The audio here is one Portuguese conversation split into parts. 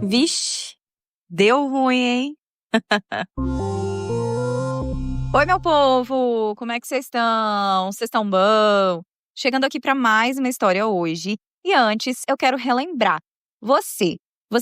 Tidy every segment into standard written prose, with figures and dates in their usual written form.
Vixe, deu ruim, hein? Oi, meu povo! Como é que vocês estão? Vocês estão bom? Chegando aqui para mais uma história hoje. E antes, eu quero relembrar. Você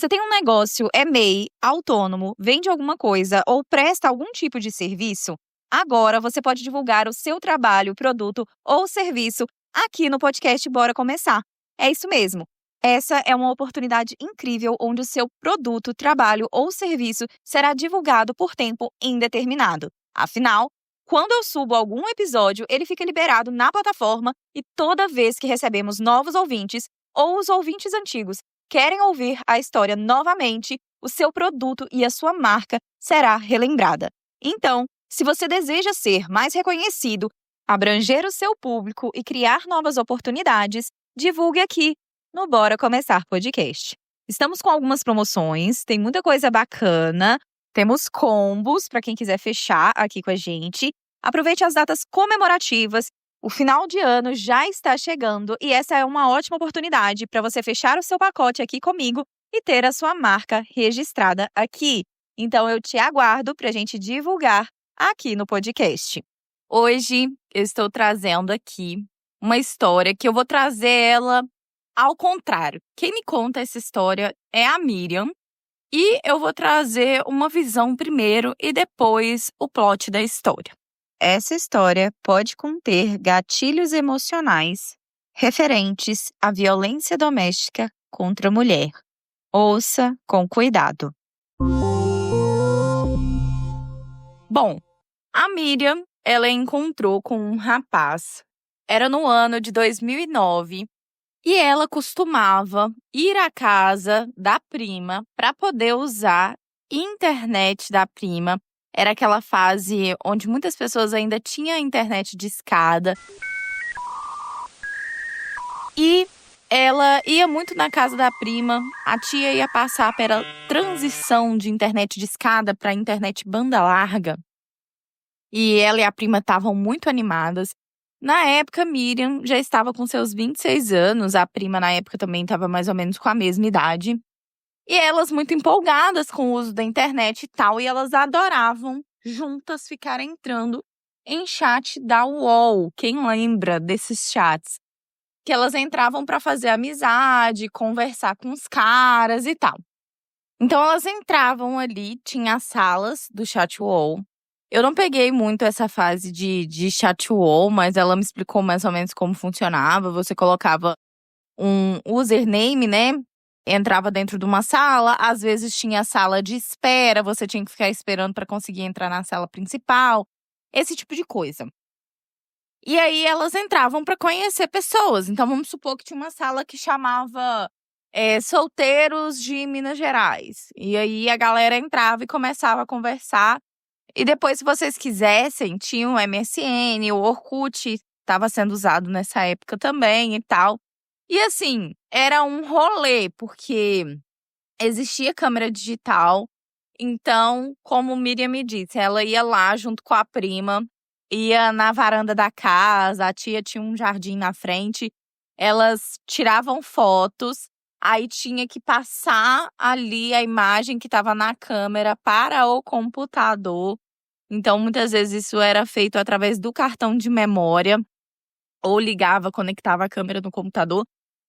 tem um negócio, é MEI, autônomo, vende alguma coisa ou presta algum tipo de serviço? Agora você pode divulgar o seu trabalho, produto ou serviço aqui no podcast Bora Começar. É isso mesmo. Essa é uma oportunidade incrível onde o seu produto, trabalho ou serviço será divulgado por tempo indeterminado. Afinal, quando eu subo algum episódio, ele fica liberado na plataforma e toda vez que recebemos novos ouvintes ou os ouvintes antigos querem ouvir a história novamente, o seu produto e a sua marca será relembrada. Então, se você deseja ser mais reconhecido, abranger o seu público e criar novas oportunidades, divulgue aqui no Bora Começar Podcast. Estamos com algumas promoções, tem muita coisa bacana, temos combos para quem quiser fechar aqui com a gente. Aproveite as datas comemorativas, o final de ano já está chegando e essa é uma ótima oportunidade para você fechar o seu pacote aqui comigo e ter a sua marca registrada aqui. Então eu te aguardo para a gente divulgar aqui no podcast. Hoje eu estou trazendo aqui uma história que eu vou trazer ela ao contrário. Quem me conta essa história é a Miriam e eu vou trazer uma visão primeiro e depois o plot da história. Essa história pode conter gatilhos emocionais referentes à violência doméstica contra a mulher. Ouça com cuidado. Bom, a Miriam, ela encontrou com um rapaz. Era no ano de 2009 e ela costumava ir à casa da prima para poder usar internet da prima. Era aquela fase onde muitas pessoas ainda tinham internet discada. E ela ia muito na casa da prima. A tia ia passar pela transição de internet discada para internet banda larga. E ela e a prima estavam muito animadas. Na época, Miriam já estava com seus 26 anos. A prima, na época, também estava mais ou menos com a mesma idade. E elas muito empolgadas com o uso da internet e tal. E elas adoravam juntas ficar entrando em chat da UOL. Quem lembra desses chats? Que elas entravam para fazer amizade, conversar com os caras e tal. Então, elas entravam ali, tinha as salas do chat UOL. Eu não peguei muito essa fase de chat UOL, mas ela me explicou mais ou menos como funcionava. Você colocava um username, né? Entrava dentro de uma sala, às vezes tinha a sala de espera, você tinha que ficar esperando para conseguir entrar na sala principal, esse tipo de coisa. E aí elas entravam para conhecer pessoas. Então vamos supor que tinha uma sala que chamava Solteiros de Minas Gerais. E aí a galera entrava e começava a conversar. E depois, se vocês quisessem, tinha o MSN, o Orkut estava sendo usado nessa época também e tal. E assim, era um rolê, porque existia câmera digital. Então, como Miriam me disse, ela ia lá junto com a prima, ia na varanda da casa, a tia tinha um jardim na frente, elas tiravam fotos, aí tinha que passar ali a imagem que estava na câmera para o computador. Então, muitas vezes isso era feito através do cartão de memória, ou ligava, conectava a câmera no computador.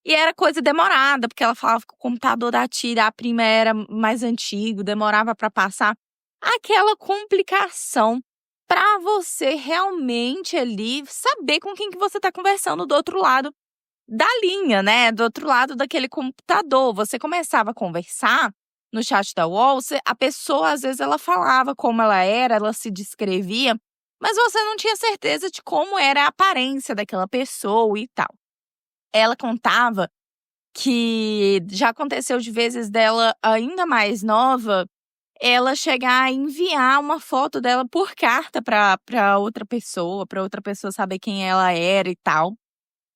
E era coisa demorada, porque ela falava que o computador da tia, da prima, era mais antigo, demorava para passar. Aquela complicação para você realmente ali saber com quem que você está conversando do outro lado da linha, né? Do outro lado daquele computador. Você começava a conversar no chat da UOL, a pessoa, às vezes, ela falava como ela era, ela se descrevia, mas você não tinha certeza de como era a aparência daquela pessoa e tal. Ela contava que já aconteceu de vezes dela, ainda mais nova, ela chegar a enviar uma foto dela por carta para outra pessoa saber quem ela era e tal.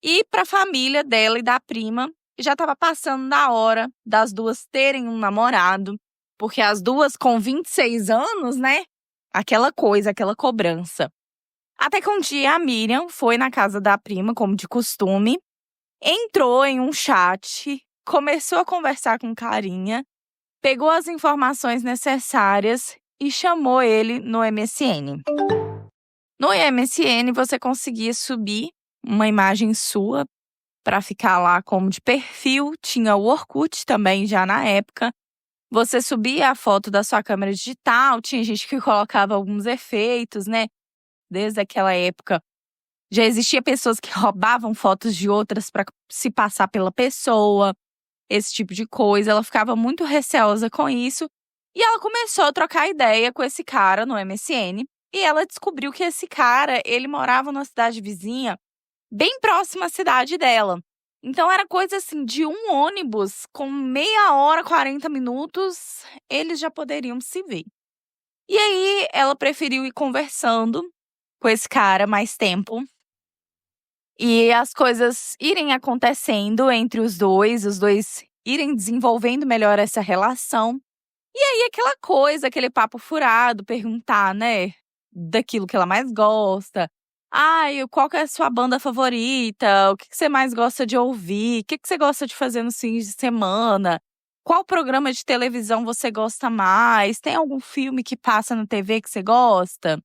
E para a família dela e da prima, já estava passando da hora das duas terem um namorado, porque as duas com 26 anos, né? Aquela coisa, aquela cobrança. Até que um dia a Miriam foi na casa da prima, como de costume, entrou em um chat, começou a conversar com carinha pegou as informações necessárias e chamou ele no MSN. No MSN, você conseguia subir uma imagem sua para ficar lá como de perfil. Tinha o Orkut também já na época. Você subia a foto da sua câmera digital, tinha gente que colocava alguns efeitos, né? Desde aquela época, já existia pessoas que roubavam fotos de outras para se passar pela pessoa, esse tipo de coisa. Ela ficava muito receosa com isso e ela começou a trocar ideia com esse cara no MSN e ela descobriu que esse cara, ele morava numa cidade vizinha, bem próxima à cidade dela. Então era coisa assim de um ônibus com meia hora, 40 minutos, eles já poderiam se ver. E aí ela preferiu ir conversando com esse cara mais tempo e as coisas irem acontecendo entre os dois irem desenvolvendo melhor essa relação. E aí aquela coisa, aquele papo furado, perguntar, né, daquilo que ela mais gosta. Ai, qual que é a sua banda favorita? O que você mais gosta de ouvir? O que você gosta de fazer nos fins de semana? Qual programa de televisão você gosta mais? Tem algum filme que passa na TV que você gosta?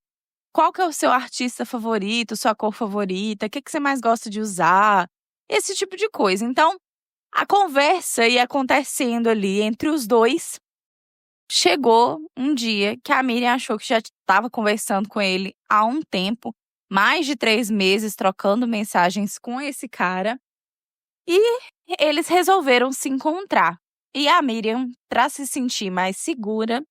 Qual que é o seu artista favorito, sua cor favorita? O que você mais gosta de usar? Esse tipo de coisa. Então, a conversa ia acontecendo ali entre os dois. Chegou um dia que a Miriam achou que já estava conversando com ele há um tempo, mais de 3 meses trocando mensagens com esse cara, e eles resolveram se encontrar. E a Miriam, para se sentir mais segura,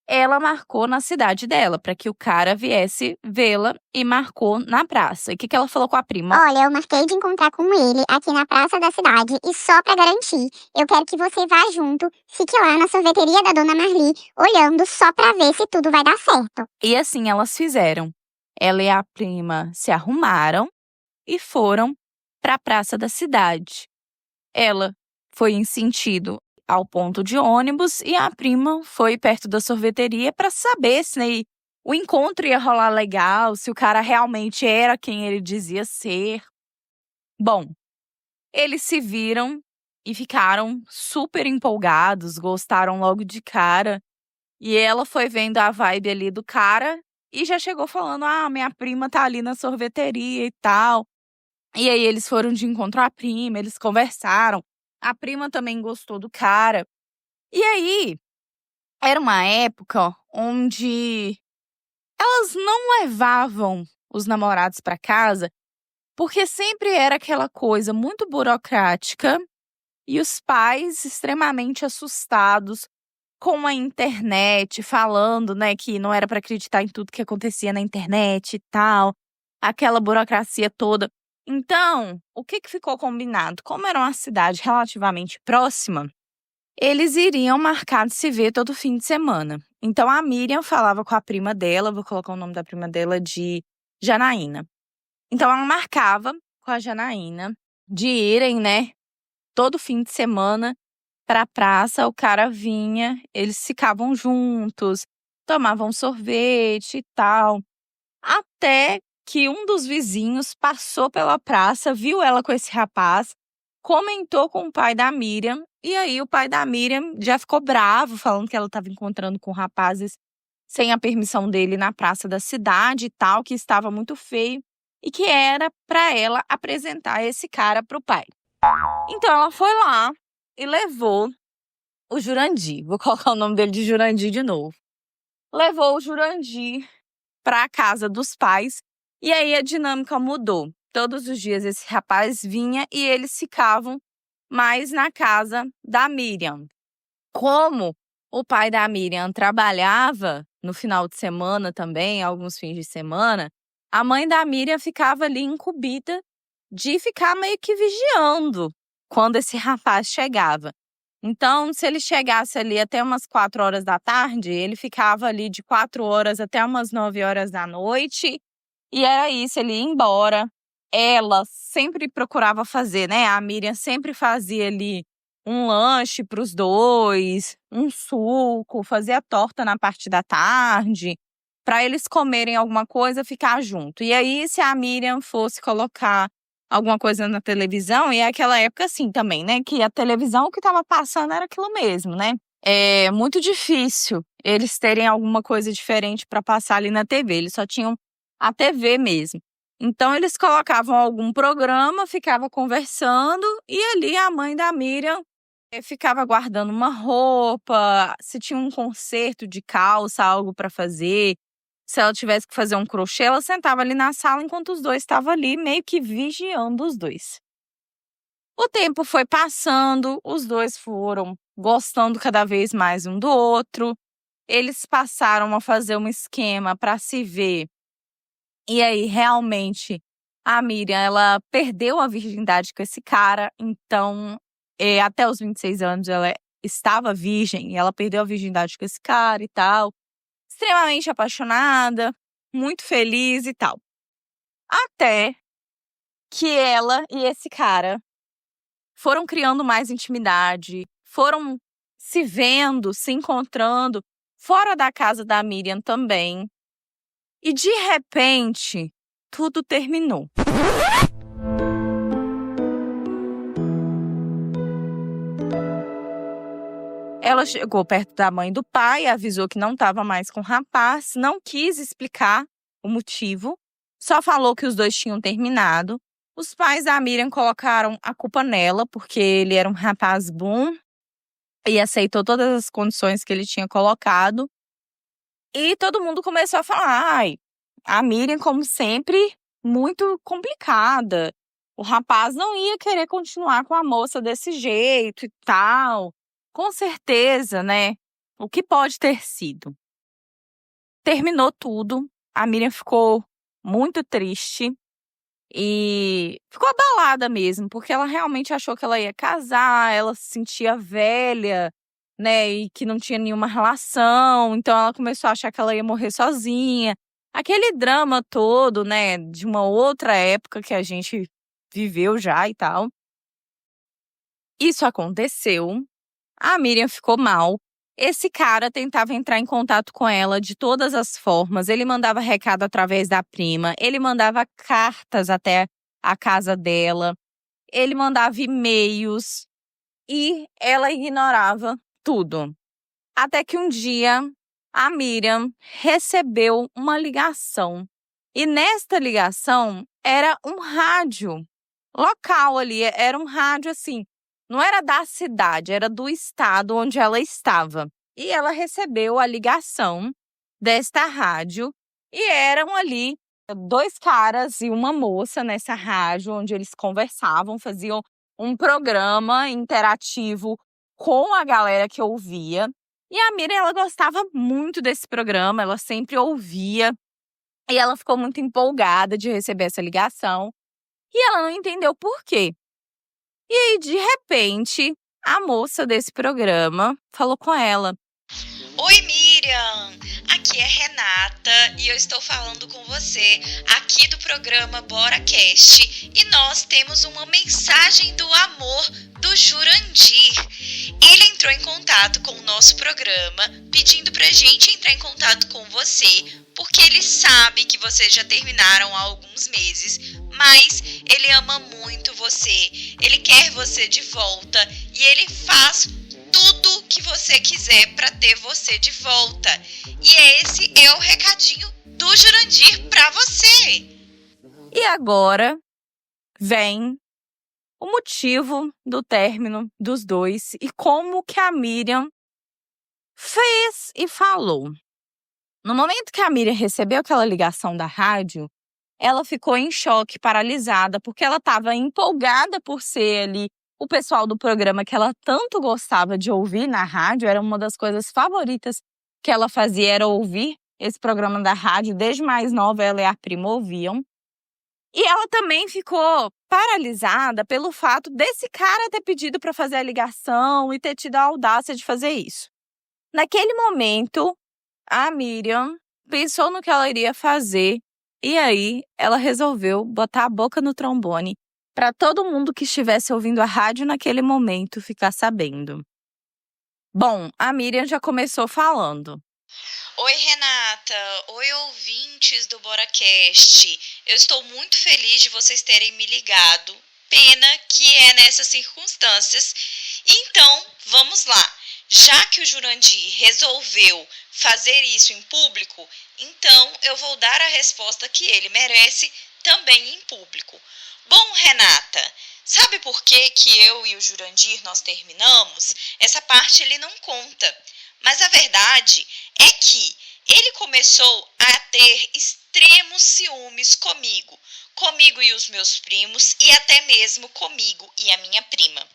ela marcou na cidade dela, para que o cara viesse vê-la, e marcou na praça. E o que ela falou com a prima? Olha, eu marquei de encontrar com ele aqui na praça da cidade e só pra garantir, eu quero que você vá junto, fique lá na sorveteria da Dona Marli, olhando só pra ver se tudo vai dar certo. E assim elas fizeram. Ela e a prima se arrumaram e foram para a praça da cidade. Ela foi em sentido ao ponto de ônibus e a prima foi perto da sorveteria para saber se, né, o encontro ia rolar legal, se o cara realmente era quem ele dizia ser. Bom, eles se viram e ficaram super empolgados, gostaram logo de cara. E ela foi vendo a vibe ali do cara e já chegou falando: ah, minha prima tá ali na sorveteria e tal. E aí eles foram de encontro à prima, eles conversaram. A prima também gostou do cara. E aí, era uma época onde elas não levavam os namorados para casa, porque sempre era aquela coisa muito burocrática e os pais extremamente assustados com a internet, falando, né, que não era para acreditar em tudo que acontecia na internet e tal, aquela burocracia toda. Então, o que ficou combinado? Como era uma cidade relativamente próxima, eles iriam marcar de se ver todo fim de semana. Então, a Miriam falava com a prima dela, vou colocar o nome da prima dela de Janaína. Então, ela marcava com a Janaína de irem, né, todo fim de semana para a praça. O cara vinha, eles ficavam juntos, tomavam sorvete e tal. Até que um dos vizinhos passou pela praça, viu ela com esse rapaz, comentou com o pai da Miriam, e aí o pai da Miriam já ficou bravo, falando que ela estava encontrando com rapazes sem a permissão dele na praça da cidade e tal, que estava muito feio, e que era para ela apresentar esse cara pro pai. Então ela foi lá e levou o Jurandir. Vou colocar o nome dele de Jurandir de novo. Levou o Jurandir para a casa dos pais e aí a dinâmica mudou. Todos os dias esse rapaz vinha e eles ficavam mais na casa da Miriam. Como o pai da Miriam trabalhava no final de semana também, alguns fins de semana, a mãe da Miriam ficava ali incumbida de ficar meio que vigiando quando esse rapaz chegava. Então, se ele chegasse ali até umas 4 horas da tarde, ele ficava ali de 4 horas até umas 9 horas da noite, e era isso, ele ia embora. Ela sempre procurava fazer, né? A Miriam sempre fazia ali um lanche para os dois, um suco, fazia torta na parte da tarde, para eles comerem alguma coisa, ficar junto. E aí, se a Miriam fosse colocar alguma coisa na televisão, e é aquela época assim também, né, que a televisão, o que estava passando era aquilo mesmo, né? é muito difícil eles terem alguma coisa diferente para passar ali na TV. Eles só tinham a TV mesmo. Então eles colocavam algum programa, ficava conversando e ali a mãe da Miriam ficava guardando uma roupa, se tinha um conserto de calça, algo para fazer. Se ela tivesse que fazer um crochê, ela sentava ali na sala enquanto os dois estavam ali meio que vigiando os dois. O tempo foi passando, os dois foram gostando cada vez mais um do outro. Eles passaram a fazer um esquema para se ver. E aí, realmente, a Miriam, ela perdeu a virgindade com esse cara. Então, até os 26 anos, ela estava virgem. E ela perdeu a virgindade com esse cara e tal. Extremamente apaixonada, muito feliz e tal. Até que ela e esse cara foram criando mais intimidade, foram se vendo, se encontrando fora da casa da Miriam também. E de repente, tudo terminou. Ela chegou perto da mãe do pai, avisou que não estava mais com o rapaz, não quis explicar o motivo, só falou que os dois tinham terminado. Os pais da Miriam colocaram a culpa nela, porque ele era um rapaz bom e aceitou todas as condições que ele tinha colocado. E todo mundo começou a falar, ai, a Miriam, como sempre, muito complicada. O rapaz não ia querer continuar com a moça desse jeito e tal. Com certeza, né? O que pode ter sido? Terminou tudo. A Miriam ficou muito triste e ficou abalada mesmo, porque ela realmente achou que ela ia casar, ela se sentia velha, né? E que não tinha nenhuma relação. Então ela começou a achar que ela ia morrer sozinha. Aquele drama todo, né? De uma outra época que a gente viveu já e tal. Isso aconteceu. A Miriam ficou mal. Esse cara tentava entrar em contato com ela de todas as formas. Ele mandava recado através da prima. Ele mandava cartas até a casa dela. Ele mandava e-mails. E ela ignorava tudo. Até que um dia, a Miriam recebeu uma ligação. E nesta ligação, era um rádio local ali. Era um rádio assim. Não era da cidade, era do estado onde ela estava. E ela recebeu a ligação desta rádio e eram ali 2 caras e uma moça nessa rádio onde eles conversavam, faziam um programa interativo com a galera que ouvia. E a Miriam, ela gostava muito desse programa, ela sempre ouvia. E ela ficou muito empolgada de receber essa ligação. E ela não entendeu por quê. E aí, de repente, a moça desse programa falou com ela. Oi, Miriam! Aqui é Renata e eu estou falando com você aqui do programa BoraCast. E nós temos uma mensagem do amor do Jurandir. Ele entrou em contato com o nosso programa pedindo pra gente entrar em contato com você, porque ele sabe que vocês já terminaram há alguns meses, mas ele ama muito você, ele quer você de volta e ele faz tudo que você quiser para ter você de volta. E esse é o recadinho do Jurandir para você. E agora vem o motivo do término dos dois e como que a Miriam fez e falou. No momento que a Miriam recebeu aquela ligação da rádio, ela ficou em choque, paralisada, porque ela estava empolgada por ser ali o pessoal do programa que ela tanto gostava de ouvir na rádio. Era uma das coisas favoritas que ela fazia, era ouvir esse programa da rádio. Desde mais nova, ela e a prima ouviam. E ela também ficou paralisada pelo fato desse cara ter pedido para fazer a ligação e ter tido a audácia de fazer isso. Naquele momento, a Miriam pensou no que ela iria fazer e aí ela resolveu botar a boca no trombone para todo mundo que estivesse ouvindo a rádio naquele momento ficar sabendo. Bom, a Miriam já começou falando. Oi, Renata. Oi, ouvintes do BoraCast. Eu estou muito feliz de vocês terem me ligado. Pena que é nessas circunstâncias. Então, vamos lá. Já que o Jurandir resolveu fazer isso em público, então eu vou dar a resposta que ele merece também em público. Bom, Renata, sabe por que eu e o Jurandir nós terminamos? Essa parte ele não conta. Mas a verdade é que ele começou a ter extremos ciúmes comigo e os meus primos e até mesmo comigo e a minha prima.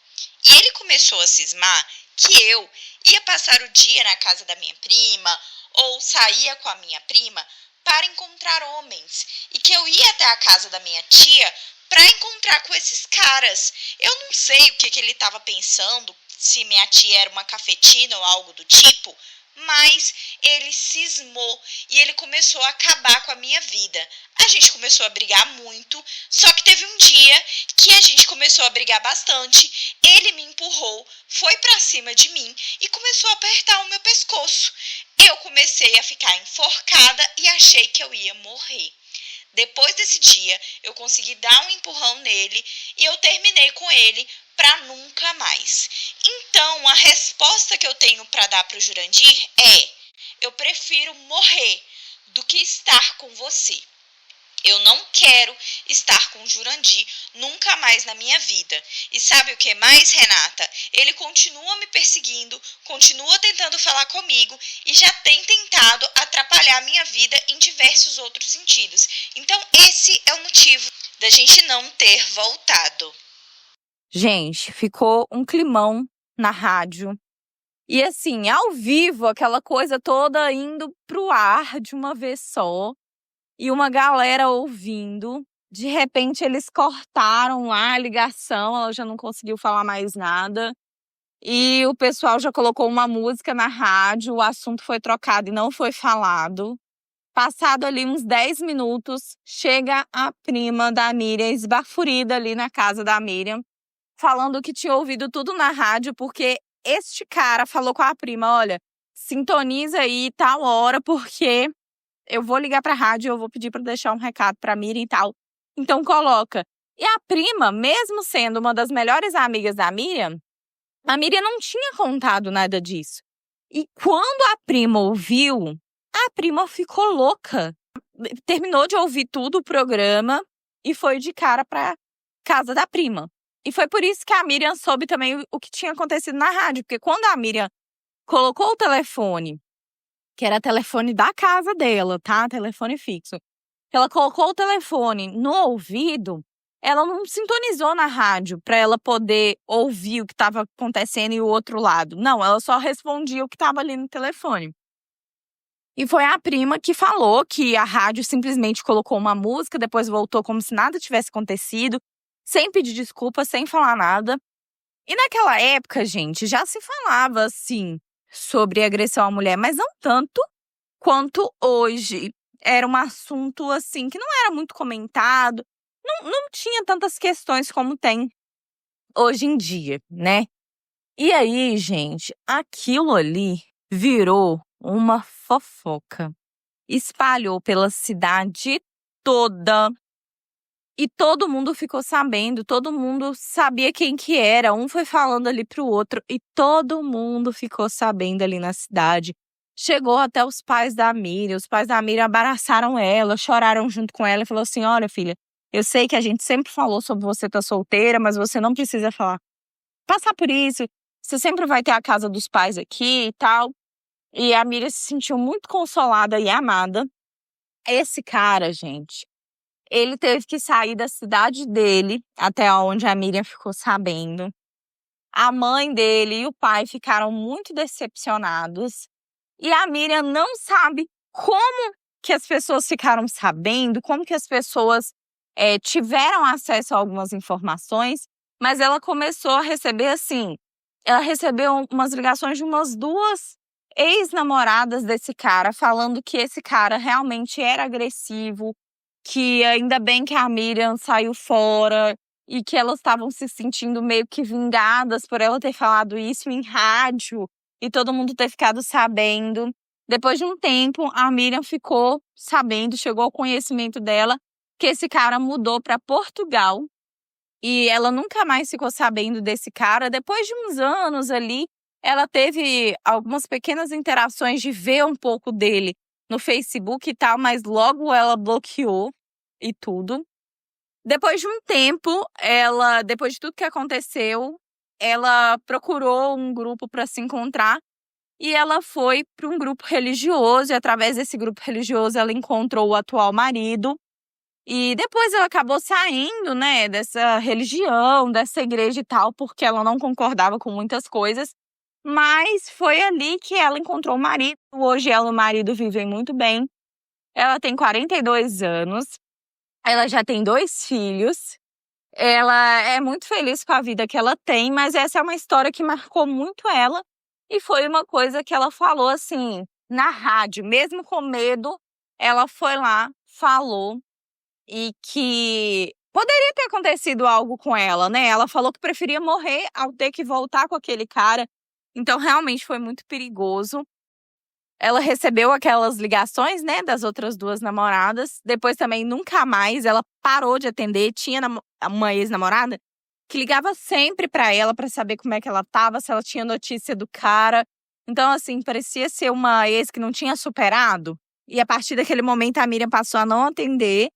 E ele começou a cismar que eu ia passar o dia na casa da minha prima ou saía com a minha prima para encontrar homens e que eu ia até a casa da minha tia para encontrar com esses caras. Eu não sei o que ele estava pensando, se minha tia era uma cafetina ou algo do tipo, mas ele cismou e ele começou a acabar com a minha vida. A gente começou a brigar muito, só que teve um dia que a gente começou a brigar bastante, ele me empurrou, foi pra cima de mim e começou a apertar o meu pescoço. Eu comecei a ficar enforcada e achei que eu ia morrer. Depois desse dia, eu consegui dar um empurrão nele e eu terminei com ele para nunca mais. Então, a resposta que eu tenho para dar para o Jurandir é: eu prefiro morrer do que estar com você. Eu não quero estar com o Jurandir nunca mais na minha vida. E sabe o que mais, Renata? Ele continua me perseguindo, continua tentando falar comigo e já tem tentado atrapalhar a minha vida em diversos outros sentidos. Então, esse é o motivo da gente não ter voltado. Gente, ficou um climão na rádio. E assim, ao vivo, aquela coisa toda indo pro ar de uma vez só. E uma galera ouvindo. De repente, eles cortaram lá a ligação, ela já não conseguiu falar mais nada. E o pessoal já colocou uma música na rádio, o assunto foi trocado e não foi falado. Passado ali uns 10 minutos, chega a prima da Miriam, esbafurida ali na casa da Miriam, falando que tinha ouvido tudo na rádio, porque este cara falou com a prima: olha, sintoniza aí tal hora, porque eu vou ligar pra rádio, eu vou pedir pra deixar um recado pra Miriam e tal. Então coloca. E a prima, mesmo sendo uma das melhores amigas da Miriam, a Miriam não tinha contado nada disso. E quando a prima ouviu, a prima ficou louca. Terminou de ouvir tudo o programa e foi de cara pra casa da prima. E foi por isso que a Miriam soube também o que tinha acontecido na rádio. Porque quando a Miriam colocou o telefone, que era telefone da casa dela, tá? Telefone fixo. Ela colocou o telefone no ouvido, ela não sintonizou na rádio para ela poder ouvir o que estava acontecendo e o outro lado. Não, ela só respondia o que estava ali no telefone. E foi a prima que falou que a rádio simplesmente colocou uma música, depois voltou como se nada tivesse acontecido, sem pedir desculpa, sem falar nada. E naquela época, gente, já se falava assim sobre agressão à mulher, mas não tanto quanto hoje. Era um assunto assim que não era muito comentado, não tinha tantas questões como tem hoje em dia, né? E aí, gente, aquilo ali virou uma fofoca. Espalhou pela cidade toda. E todo mundo ficou sabendo, todo mundo sabia quem que era. Um foi falando ali pro outro e todo mundo ficou sabendo ali na cidade. Chegou até os pais da Miriam abraçaram ela, choraram junto com ela e falou assim: olha, filha, eu sei que a gente sempre falou sobre você estar solteira, mas você não precisa passar por isso. Você sempre vai ter a casa dos pais aqui e tal. E a Miriam se sentiu muito consolada e amada. Esse cara, gente, ele teve que sair da cidade dele, até onde a Miriam ficou sabendo. A mãe dele e o pai ficaram muito decepcionados. E a Miriam não sabe como que as pessoas ficaram sabendo, como que as pessoas tiveram acesso a algumas informações, mas ela começou a receber assim, ela recebeu umas ligações de umas 2 ex-namoradas desse cara, falando que esse cara realmente era agressivo, que ainda bem que a Miriam saiu fora e que elas estavam se sentindo meio que vingadas por ela ter falado isso em rádio e todo mundo ter ficado sabendo. Depois de um tempo, a Miriam ficou sabendo, chegou ao conhecimento dela que esse cara mudou para Portugal e ela nunca mais ficou sabendo desse cara. Depois de uns anos ali, ela teve algumas pequenas interações de ver um pouco dele no Facebook e tal, mas logo ela bloqueou e tudo. Depois de um tempo, depois de tudo que aconteceu, ela procurou um grupo para se encontrar e ela foi para um grupo religioso, e através desse grupo religioso ela encontrou o atual marido. E depois ela acabou saindo, né, dessa religião, dessa igreja e tal, porque ela não concordava com muitas coisas. Mas foi ali que ela encontrou o marido. Hoje ela e o marido vivem muito bem. Ela tem 42 anos. Ela já tem 2 filhos. Ela é muito feliz com a vida que ela tem, mas essa é uma história que marcou muito ela. E foi uma coisa que ela falou assim, na rádio, mesmo com medo, ela foi lá, falou. E que poderia ter acontecido algo com ela, né? Ela falou que preferia morrer ao ter que voltar com aquele cara. Então, realmente foi muito perigoso. Ela recebeu aquelas ligações, né, das outras 2 namoradas. Depois também, nunca mais, ela parou de atender. Tinha uma ex-namorada que ligava sempre pra ela pra saber como é que ela tava, se ela tinha notícia do cara. Então, assim, parecia ser uma ex que não tinha superado. E a partir daquele momento, a Miriam passou a não atender.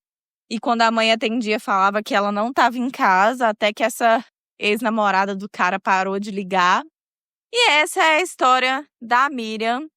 E quando a mãe atendia, falava que ela não estava em casa, até que essa ex-namorada do cara parou de ligar. E essa é a história da Miriam,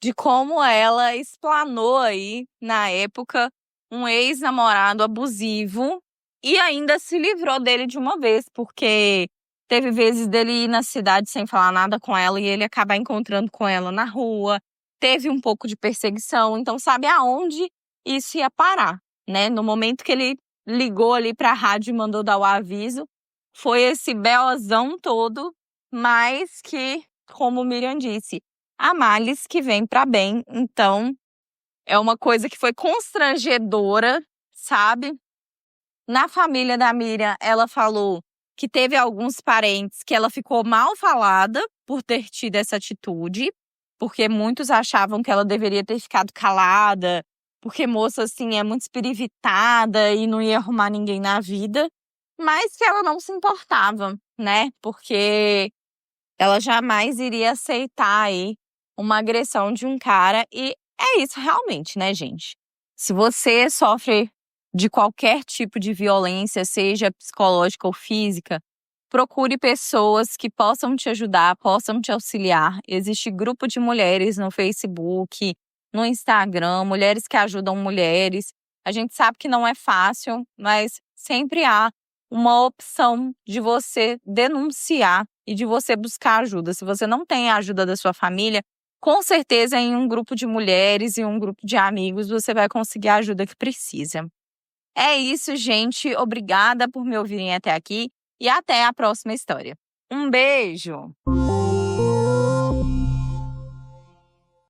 de como ela explanou aí, na época, um ex-namorado abusivo e ainda se livrou dele de uma vez, porque teve vezes dele ir na cidade sem falar nada com ela e ele acabar encontrando com ela na rua. Teve um pouco de perseguição, então sabe aonde isso ia parar, né? No momento que ele ligou ali para a rádio e mandou dar o aviso, foi esse BOzão todo, mas que, como Miriam disse, há males que vêm para bem. Então, é uma coisa que foi constrangedora, sabe? Na família da Miriam, ela falou que teve alguns parentes que ela ficou mal falada por ter tido essa atitude, porque muitos achavam que ela deveria ter ficado calada, porque moça, assim, é muito espirivitada e não ia arrumar ninguém na vida, mas que ela não se importava, né? Porque ela jamais iria aceitar aí uma agressão de um cara. E é isso realmente, né, gente? Se você sofre de qualquer tipo de violência, seja psicológica ou física, procure pessoas que possam te ajudar, possam te auxiliar. Existe grupo de mulheres no Facebook, no Instagram, mulheres que ajudam mulheres. A gente sabe que não é fácil, mas sempre há uma opção de você denunciar e de você buscar ajuda. Se você não tem a ajuda da sua família, com certeza em um grupo de mulheres e um grupo de amigos você vai conseguir a ajuda que precisa. É isso, gente. Obrigada por me ouvirem até aqui e até a próxima história. Um beijo!